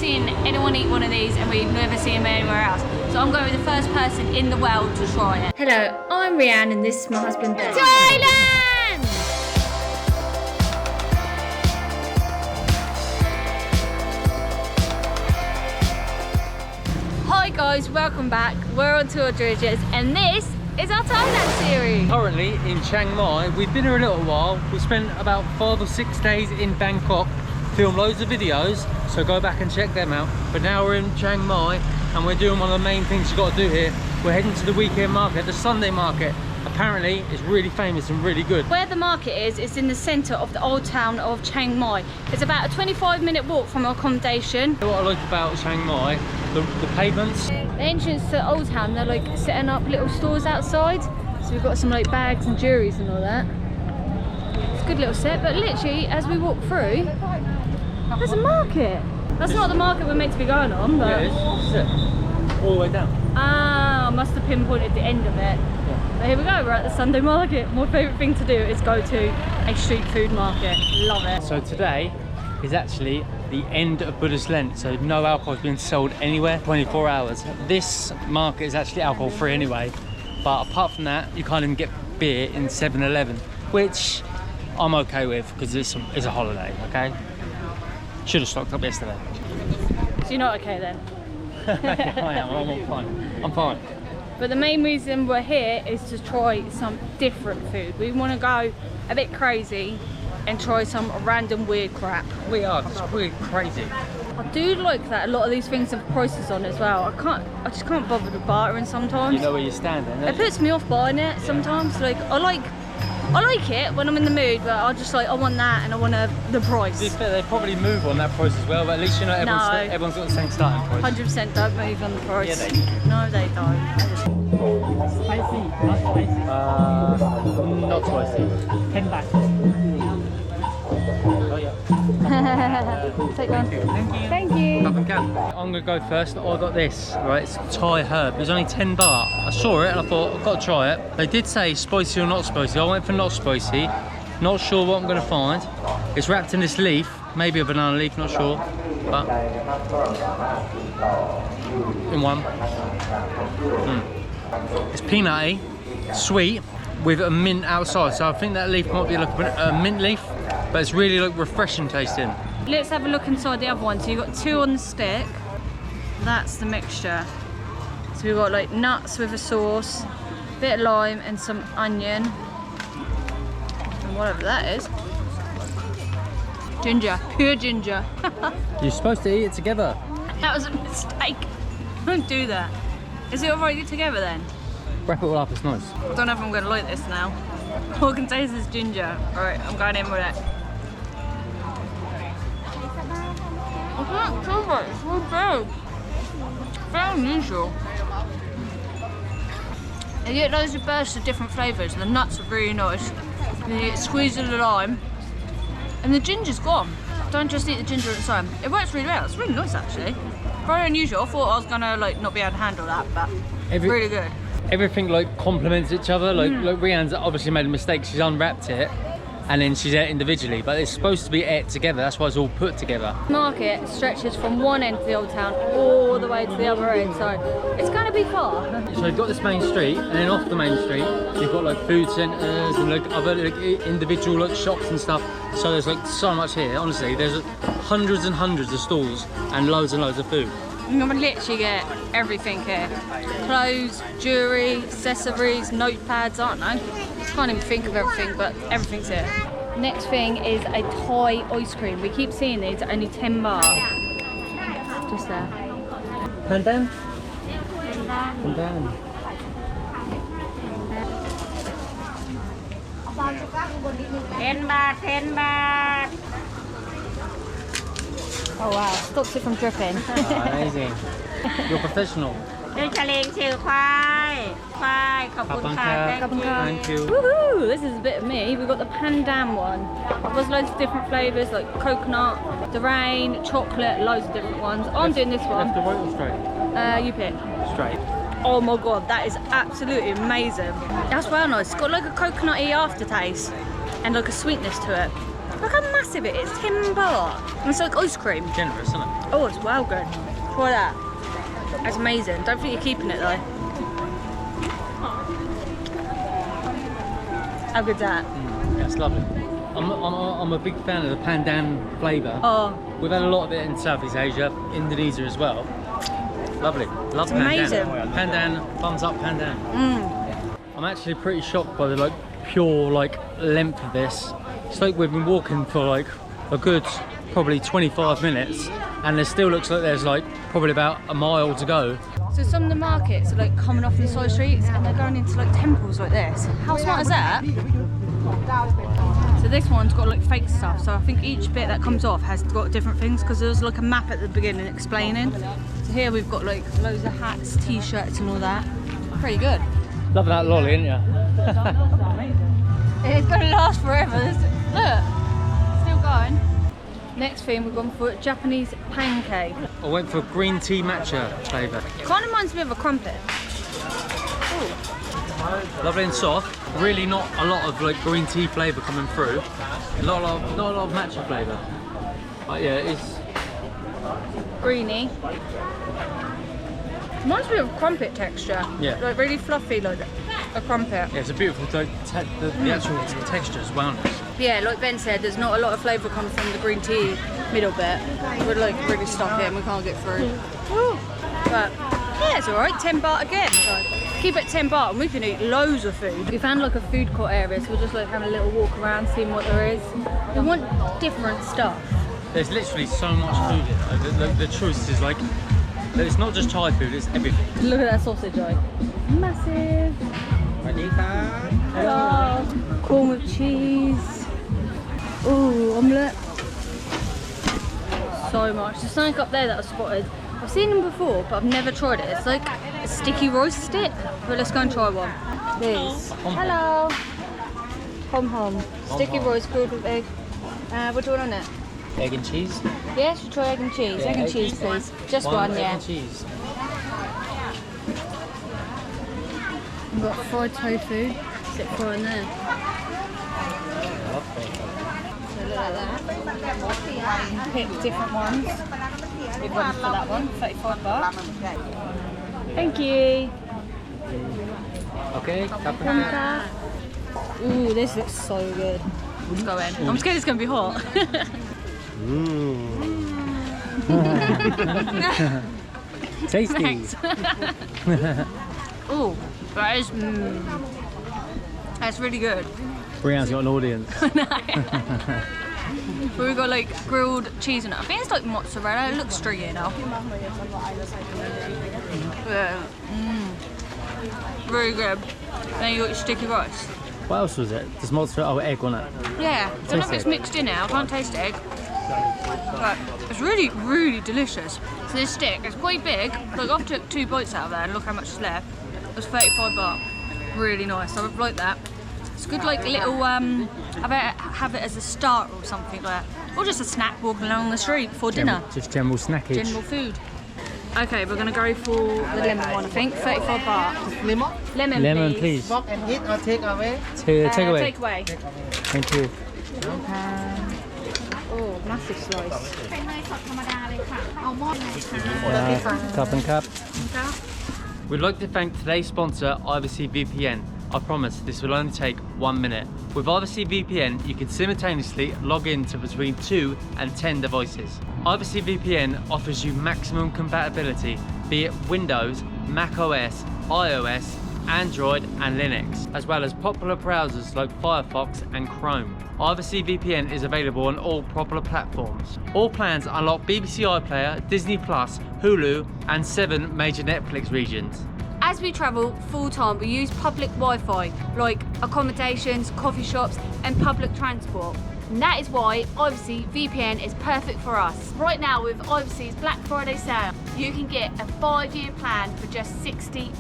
seen anyone eat one of these and we've never seen them anywhere else. So I'm going to be the first person in the world to try it. Hello, I'm Reanne and this is my husband Ben. Thailand! Hi guys, welcome back. We're on tour Dridgers and this is our Thailand series. Currently in Chiang Mai. We've been here a little while. We spent about 5 or 6 days in Bangkok, filmed loads of videos, so go back and check them out. But now we're in Chiang Mai and we're doing one of the main things you got to do here. We're heading to the weekend market, the Sunday market. Apparently it's really famous and really good. Where the market is in the centre of the old town of Chiang Mai. It's about a 25-minute walk from our accommodation. What I like about Chiang Mai, the pavements. The entrance to the old town, they're like setting up little stores outside. So we've got some like bags and jewelries and all that. It's a good little set, but literally as we walk through, there's a market. That's not the market we're meant to be going on, but... Yeah, it's all the way down. Ah, I must have pinpointed the end of it. Yeah. But here we go, we're at the Sunday market. My favourite thing to do is go to a street food market. Love it. So today is actually the end of Buddhist Lent, so no alcohol is being sold anywhere 24 hours. This market is actually alcohol free anyway, but apart from that, you can't even get beer in 7-Eleven, which I'm okay with because it's a holiday, okay? Should have stocked up yesterday. So you're not okay then? Yeah, I am, I'm fine. I'm fine. But the main reason we're here is to try some different food. We want to go a bit crazy and try some random weird crap. We are just weird crazy. I do like that a lot of these things have prices on as well. I just can't bother the bartering sometimes. You know where you're standing. It puts me off buying it sometimes. Like I like it when I'm in the mood, but I just like I want that and I want the price. To be fair, they probably move on that price as well, but at least you know everyone's got the same starting price. 100% don't move on the price. Yeah, they do. No, they don't. Spicy, not spicy. Not spicy. 10 baht. Oh yeah. Take one. Thank you. Thank you. I'm gonna go first. I got this, right? It's Thai herb. It was only 10 baht. I saw it and I thought I've got to try it. They did say spicy or not spicy. I went for not spicy. Not sure what I'm gonna find. It's wrapped in this leaf, maybe a banana leaf, not sure. But in one. It's peanutty, sweet, with a mint outside. So I think that leaf might be like a mint leaf, but it's really like refreshing tasting. Let's have a look inside the other one. So you've got 2 on the stick. That's the mixture. So we've got like nuts with a sauce, bit of lime and some onion. And whatever that is. Ginger, pure ginger. You're supposed to eat it together. That was a mistake. Don't do that. Is it already together then? Wrap it all up, it's nice. I don't know if I'm going to like this now. All I can taste is ginger. Alright, I'm going in with it. I can't tell it, it's so big. Very unusual. You get loads of bursts of different flavours. The nuts are really nice. And you get squeezed of the lime. And the ginger's gone. Don't just eat the ginger at the time. It works really well. It's really nice actually. Very unusual. I thought I was gonna like not be able to handle that, but really good. Everything like complements each other. Like Reanne's obviously made a mistake. She's unwrapped it and then she's ate it individually, but it's supposed to be ate together. That's why it's all put together. The market stretches from one end of the old town all the way to the other end, so it's gonna be far. So you've got this main street, and then off the main street you've got like food centres and like other like individual like shops and stuff. So there's like so much here. Honestly, there's hundreds and hundreds of stalls and loads of food. You're gonna literally get everything here. Clothes, jewellery, accessories, notepads, aren't I? Can't even think of everything, but everything's here. Next thing is a Thai ice cream. We keep seeing these at only 10 baht. Just there. Pandan? Pandan. 10 baht, 10 baht. Oh wow, stops it from dripping. Amazing. You're professional. ด้วยชะเลงชื่อควายขอบคุณค่ะ Thank you. Woohoo! This is a bit of me. We've got the pandan one. There's loads of different flavours like coconut, durian, chocolate, loads of different ones. I'm doing this one. Left or right or straight? You pick. Straight. Oh my god, that is absolutely amazing. That's well nice. It's got like a coconutty aftertaste and like a sweetness to it. Look how massive it is, 10 baht. It's like ice cream. Generous, isn't it? Oh, it's well good. Try that. That's amazing. Don't think you're keeping it though. How good's that? Yeah, it's lovely. I'm a big fan of the pandan flavour. Oh. We've had a lot of it in Southeast Asia, Indonesia as well. Lovely. Love pandan. Amazing. Pandan, thumbs up pandan. I'm actually pretty shocked by the like pure like length of this. It's like we've been walking for like a good probably 25 minutes and it still looks like there's like probably about a mile to go. So some of the markets are like coming off the side streets and they're going into like temples like this. How smart is that? So this one's got like fake stuff. So I think each bit that comes off has got different things because there's like a map at the beginning explaining. So here we've got like loads of hats, t-shirts and all that. Pretty good. Love that lolly, ain't ya? It's gonna last forever. Look, still going. Next thing we've gone for Japanese pancake. I went for green tea matcha flavour. Kind of reminds me of a crumpet. Ooh. Lovely and soft. Really not a lot of like green tea flavour coming through. Not a lot of matcha flavour. But yeah, it's Greeny. Reminds me of crumpet texture. Yeah. Like really fluffy, like a crumpet. yeah, it's a beautiful like, the actual texture as well. Yeah, like Ben said, there's not a lot of flavour coming from the green tea middle bit. We're like really stuck in, we can't get through. Woo. But yeah, it's alright, 10 baht again. So keep it 10 baht and we can eat loads of food. We found like a food court area, so we're just like having a little walk around, seeing what there is. We want different stuff. There's literally so much food here. The choice is like, it's not just Thai food, it's everything. Look at that sausage, like massive. Hello. Corn with cheese. Ooh, omelette. So much. There's something up there that I spotted. I've seen them before, but I've never tried it. It's like a sticky roast stick. But let's go and try one. These. Hello. Hom hom. Sticky roast grilled with egg. What do you want on it? Egg and cheese? Yes, you try egg and cheese. Yeah, egg and cheese, please. Just one, egg yeah. and cheese. We've got fried tofu. Sit for in there. So look at that. You can pick different ones. Big one for that one, 35 baht. Thank you. Okay, Ooh, this looks so good. Let's go in. I'm scared it's going to be hot. Tasty. Thanks. Ooh, that is. That's really good. Reanne's got an audience. We've got like grilled cheese in it. I think it's like mozzarella. It looks stringy now. Yeah. Very good. Then you got your sticky rice. What else was it? Just mozzarella, egg on it. Yeah, I don't know if it's mixed in now. I can't taste egg. But it's really, really delicious. So this stick, it's quite big. Like I've took 2 bites out of there and look how much is left. It's 35 baht. Really nice. I would like that. It's good like little, have it as a start or something like that. Or just a snack walking along the street before dinner. Just general snackage. General food. Okay, we're gonna go for the lemon one, I think. 35 baht. Lemon? Lemon, please. Box and eat or take away? Take away. Take away. Thank you. Oh, massive slice. Cup and cup. We'd like to thank today's sponsor, Overseas VPN. I promise this will only take 1 minute. With Overseas VPN, you can simultaneously log in to between 2 and 10 devices. Overseas VPN offers you maximum compatibility, be it Windows, Mac OS, iOS, Android and Linux, as well as popular browsers like Firefox and Chrome. Overseas VPN is available on all popular platforms. All plans unlock BBC iPlayer, Disney+, Hulu and 7 major Netflix regions. As we travel full time, we use public Wi-Fi, like accommodations, coffee shops and public transport. And that is why Overseas VPN is perfect for us. Right now with Overseas Black Friday sale, you can get a 5-year plan for just $60.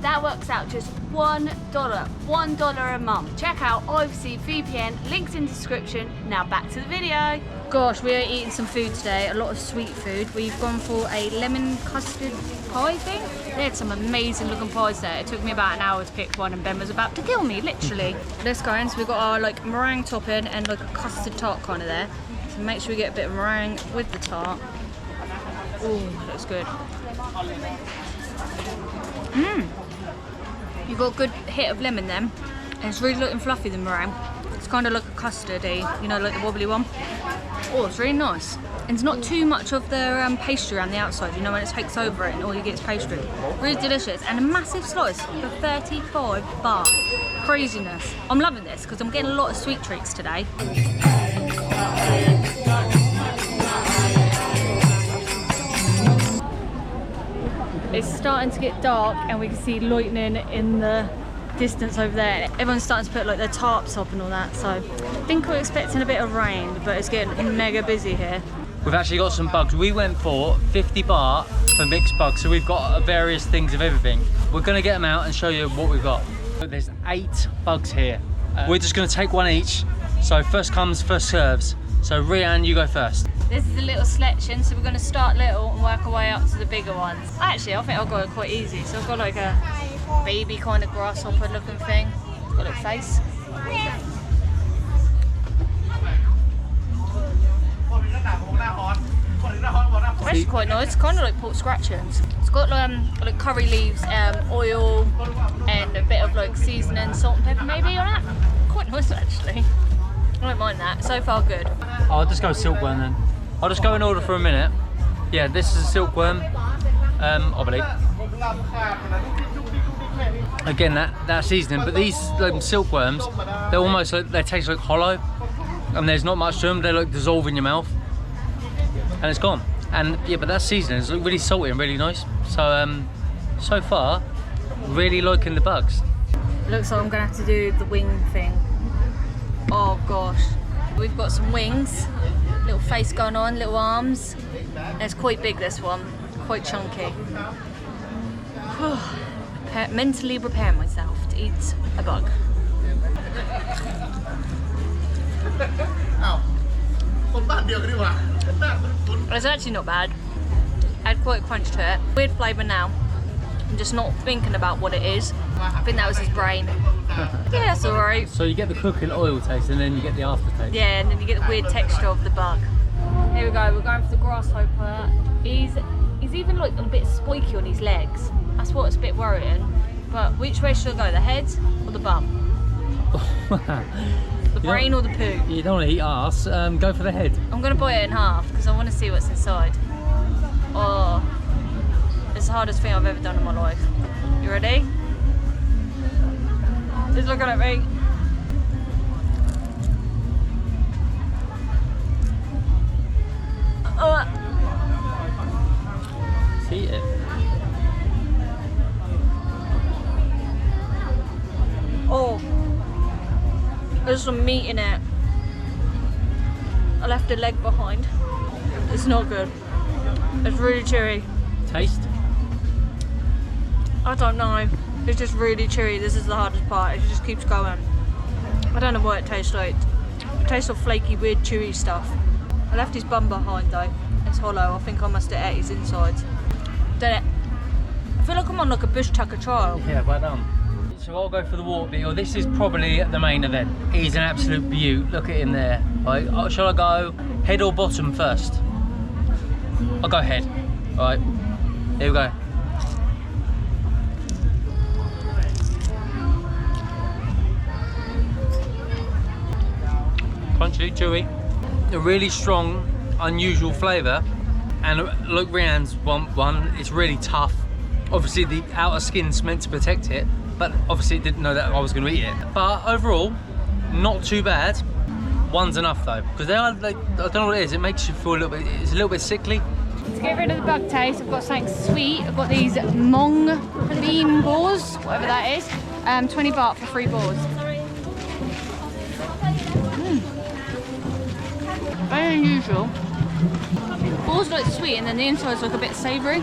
That works out just $1 a month. Check out Overseas VPN, links in the description. Now back to the video. Gosh, we are eating some food today, a lot of sweet food. We've gone for a lemon custard pie thing. They had some amazing looking pies there. It took me about an hour to pick one and Ben was about to kill me, literally. Let's go in. So we've got our like meringue topping and like a custard tart kind of there. So make sure we get a bit of meringue with the tart. Oh, looks good. You've got a good hit of lemon then. And it's really looking fluffy, the meringue. It's kind of like a custardy, you know, like the wobbly one. Oh, it's really nice. And it's not too much of the pastry around the outside, you know, when it takes over it and all you get is pastry. Really delicious. And a massive slice for 35 baht. Craziness. I'm loving this because I'm getting a lot of sweet treats today. It's starting to get dark and we can see lightning in the distance over there. Everyone's starting to put like their tarps up and all that, so I think we're expecting a bit of rain, but it's getting mega busy here. We've actually got some bugs. We went for 50 baht for mixed bugs, so we've got various things of everything. We're gonna get them out and show you what we've got. There's 8 bugs here. We're just gonna take one each, so first comes, first serves. So Reanne, you go first. This is a little selection, so we're going to start little and work our way up to the bigger ones. Actually, I think I've got it quite easy. So I've got like a baby kind of grasshopper looking thing. It's got a face. It's actually quite nice. It's kind of like pork scratchings. It's got like curry leaves, oil, and a bit of like seasoning, salt and pepper maybe on it. Quite nice actually. I don't mind that. So far good. I'll just go silkworm then. I'll just go in order for a minute. Yeah, this is a silkworm, I believe. Again, that seasoning, but these silkworms, they're almost like, they taste like hollow, and there's not much to them. They like dissolve in your mouth, and it's gone. And yeah, but that seasoning is really salty and really nice. So, so far, really liking the bugs. Looks like I'm gonna have to do the wing thing. Oh gosh, we've got some wings. Little face going on, little arms. And it's quite big, this one, quite chunky. Mentally preparing myself to eat a bug. It's actually not bad. Had quite a crunch to it. Weird flavour now. I'm just not thinking about what it is. I think that was his brain. Yeah, that's alright. So you get the cooking oil taste and then you get the aftertaste. Yeah, and then you get the weird texture of the bug. Here we go, we're going for the grasshopper. He's even like a bit spiky on his legs. That's what's a bit worrying. But which way should I go, the head or the bum? The brain or the poo? You don't want to eat arse, go for the head. I'm going to bite it in half because I want to see what's inside. Oh, it's the hardest thing I've ever done in my life. You ready? He's looking at me. See it. Oh, there's some meat in it. I left a leg behind. It's not good. It's really chewy. Taste? I don't know. It's just really chewy. This is the hardest part. It just keeps going. I don't know what it tastes like. It tastes of flaky, weird, chewy stuff. I left his bum behind though. It's hollow. I think I must have ate his insides. Did it? I feel like I'm on like a bush tucker trial. Yeah, well done. So I'll go for the water beetle. This is probably the main event. He's an absolute beaut. Look at him there. Right, shall I go head or bottom first? I'll go head. All right, here we go. Crunchy, chewy, a really strong, unusual flavour, and like Reanne's one, it's really tough. Obviously the outer skin's meant to protect it, but obviously it didn't know that I was going to eat it. But overall, not too bad. One's enough though, because they are like, I don't know what it is, it makes you feel a little bit, it's a little bit sickly. To get rid of the bug taste, I've got something sweet. I've got these Mueang bean balls, whatever that is. 20 baht for 3 balls. Very unusual. Balls like sweet and then the inside's like a bit savoury.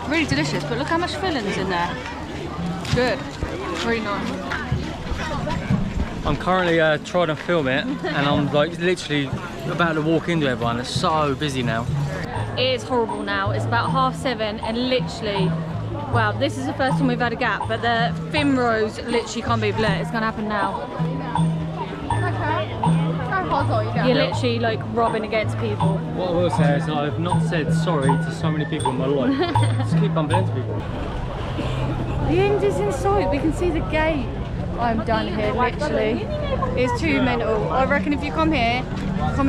Really delicious, but look how much filling's in there. Good. Really nice. I'm currently trying to film it and I'm like literally about to walk into everyone. It's so busy now. It is horrible now. It's about 7:30 and literally, wow, this is the first time we've had a gap, but the Phum rows literally can't be blurred. It's gonna happen now. You're literally like robbing against people. What I will say is I've not said sorry to so many people in my life. Just keep bumping into people. The end is in sight. We can see the gate. I'm done here, literally. It's too mental. I reckon if you come here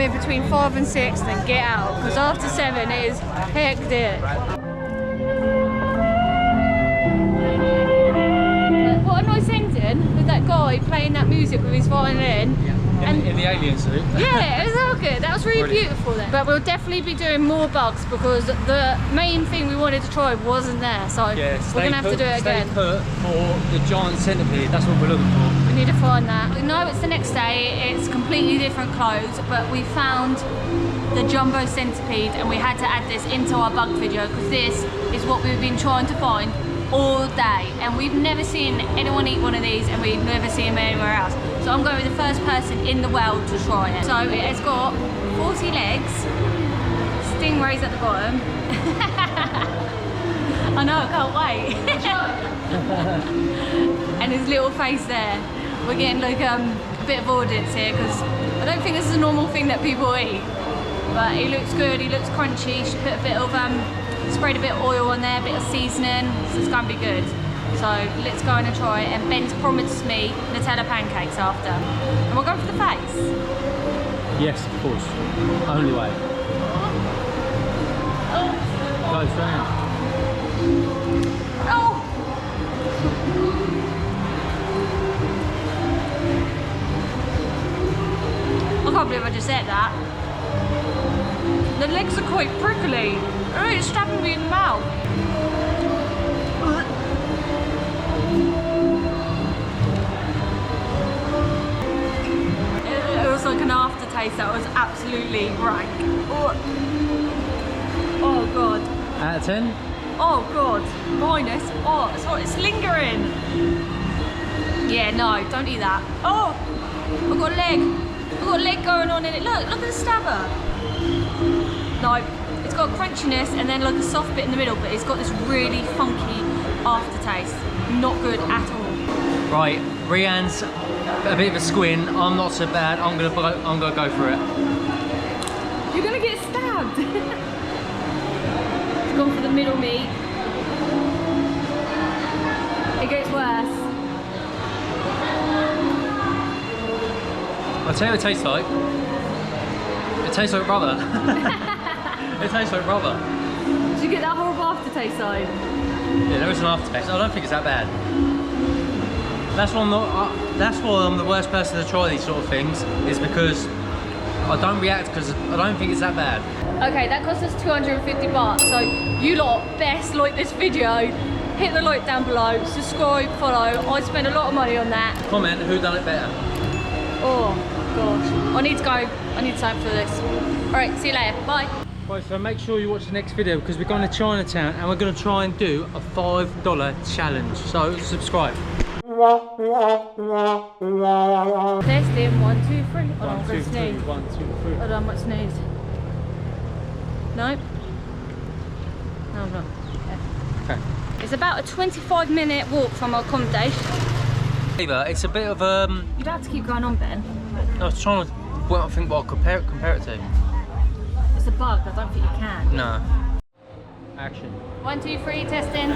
between 5 and 6, then get out. Because after 7 it is hectic. What a nice ending with that guy playing that music with his violin. In the alien suit. Yeah, it was all good. That was really beautiful then. But we'll definitely be doing more bugs because the main thing we wanted to try wasn't there. So yeah, we're going to have to do it again. Stay put for the giant centipede. That's what we're looking for. We need to find that. We know it's the next day. It's completely different clothes. But we found the jumbo centipede and we had to add this into our bug video because this is what we've been trying to find all day. And we've never seen anyone eat one of these and we've never seen them anywhere else. So I'm going to be the first person in the world to try it. So it has got 40 legs, stingrays at the bottom. I know, I can't wait. And his little face there. We're getting like a bit of audience here because I don't think this is a normal thing that people eat. But he looks good, he looks crunchy. She put a bit of, sprayed a bit of oil on there, a bit of seasoning, so it's going to be good. So let's go in and try it. And Ben's promised me Nutella pancakes after. And we're going for the face. Yes, of course. Only way. Oh. Go straight in. Oh. I can't believe I just said that. The legs are quite prickly. Oh, it's stabbing me in the mouth. It was like an aftertaste that was absolutely rank. Oh god. Out of 10? Oh god. Minus. Oh, it's lingering. Yeah, no, don't eat that. Oh, I've got a leg. I've got a leg going on in it. Look at the stabber. No, it's got crunchiness and then like a soft bit in the middle, but it's got this really funky aftertaste. Not good at all. Right, Reanne's a bit of a squint. I'm not so bad. I'm gonna go for it. You're gonna get stabbed. It's gone for the middle meat. It gets worse. I'll tell you what it tastes like. It tastes like rubber. It tastes like rubber. Did you get that horrible aftertaste though? Yeah, there is an aftertaste. I don't think it's that bad. That's why I'm the worst person to try these sort of things, is because I don't react because I don't think it's that bad. Okay, that cost us 250 baht. So you lot best like this video. Hit the like down below, subscribe, follow. I spent a lot of money on that. Comment who done it better. Oh gosh, I need to go. I need time for this. All right, see you later. Bye. Right, so make sure you watch the next video because we're going to Chinatown and we're going to try and do a $5 challenge. So subscribe. Testing 1, 2, 3. Hold on, 1, 2, 3. 1, 2, 3. Hold on, what's sneeze? Nope. No, no. Okay. It's about a 25-minute walk from our accommodation. It's a bit of You'd have to keep going on, Ben. I was trying to think what I'll compare it to. It's a bug. I don't think you can. No. Action. 1, 2, 3. Testing.